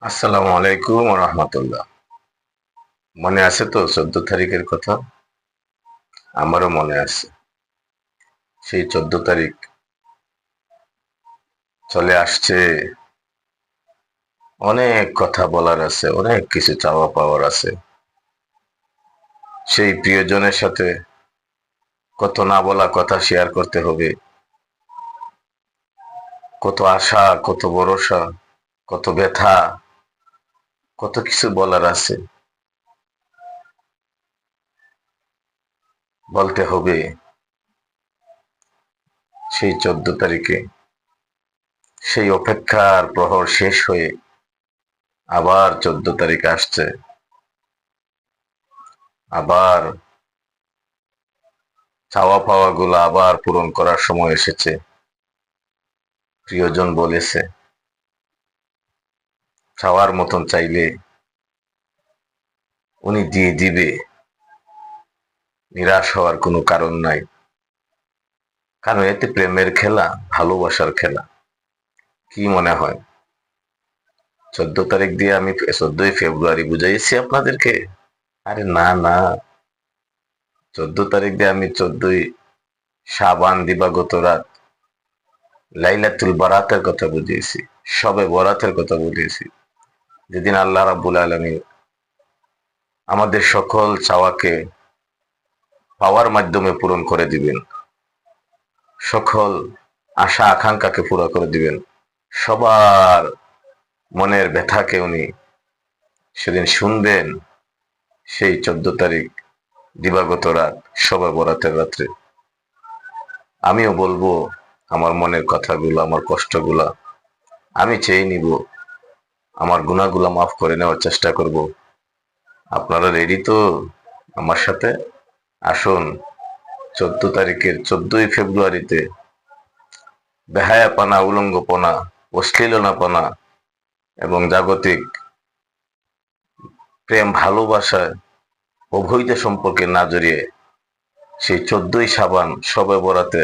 আসসালামু আলাইকুম রহমতুল্লাহ। মনে আছে তো 14 তারিখের কথা? আমারও মনে আছে। সেই 14 তারিখ চলে আসছে। অনেক কথা বলার আছে, অনেক কিছু চাওয়া পাওয়ার আছে। সেই প্রিয়জনের সাথে কত না বলা কথা শেয়ার করতে হবে, কত আশা, কত ভরসা, কত ব্যথা, কত কিছু বলার আছে। বলতে হবে সেই 14 তারিখে, সেই অপেক্ষার প্রহর শেষ হয়ে আবার 14 তারিখ আসছে। আবার চাওয়া পাওয়া গুলো আবার পূরণ করার সময় এসেছে। প্রিয়জন বলেছে, চাওয়ার মতন চাইলে উনি দিয়ে দিবে, নিরাশ হওয়ার কোনো কারণ নাই। কারণ এতে প্রেমের খেলা, ভালোবাসার খেলা। কি মনে হয় 14 তারিখ দিয়ে আমি 14ই ফেব্রুয়ারি বুঝাইছি আপনাদেরকে? আরে না না, 14 তারিখ দিয়ে আমি 14ই শাবান দিবাগত রাত, লাইলাতুল বারাতের কথা বুঝিয়েছি, শবে বরাতের কথা বুঝিয়েছি, যেদিন আল্লাহ রাব্বুল আলামিন আমাদের সকল চাওয়াকে পাওয়ার মাধ্যমে পূরণ করে দিবেন, সকল আশা আকাঙ্ক্ষাকে পুরো করে দিবেন, সবার মনের ব্যথাকে উনি সেদিন শুনবেন। সেই 14 তারিখ দিবাগত রাত, শবে বরাতের রাত্রে আমিও বলবো আমার মনের কথাগুলো, আমার কষ্টগুলা আমি চেয়ে নিব, আমার গুনাহগুলা মাফ করে নেওয়ার চেষ্টা করব। আপনারা রেডি তো আমার সাথে? আসুন 14 তারিখের 14ই ফেব্রুয়ারিতে বেহায়াপনা, উলঙ্গপনা, অশ্লীলতাপনা এবং জাগতিক প্রেম ভালোবাসায় অবৈধ সম্পর্কে না জড়িয়ে সেই 14ই শাবান শবে বরাতে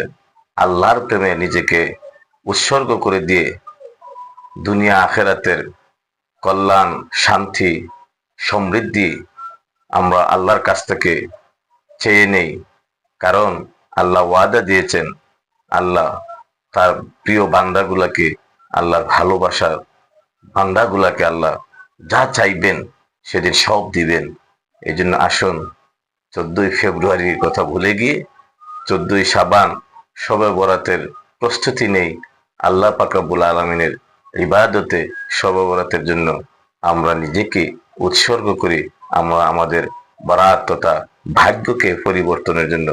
আল্লাহর প্রেমে নিজেকে উৎসর্গ করে দিয়ে দুনিয়া আখেরাতের কল্যাণ, শান্তি, সমৃদ্ধি আমরা আল্লাহর কাছ থেকে চেয়ে নেই। কারণ আল্লাহ ওয়াদা দিয়েছেন, আল্লাহ তার প্রিয় বান্দাগুলাকে, আল্লাহর ভালোবাসার বান্দাগুলাকে আল্লাহ যা চাইবেন সেদিন সব দিবেন। এই জন্য আসুন 14ই ফেব্রুয়ারির কথা ভুলে গিয়ে 14ই শাবান শবে বরাতের প্রস্তুতি নেই। আল্লাহ পাক রব্বুল আলামিনের ইবাদতে শবে বরাতের জন্য আমরা নিজেকে উৎসর্গ করি। আমরা আমাদের বরাত তথা ভাগ্যকে পরিবর্তনের জন্য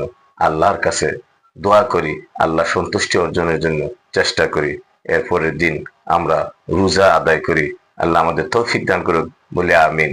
আল্লাহর কাছে দোয়া করি, আল্লাহ সন্তুষ্টি অর্জনের জন্য চেষ্টা করি। এরপরের দিন আমরা রোজা আদায় করি। আল্লাহ আমাদের তৌফিক দান করুক, বলে আমিন।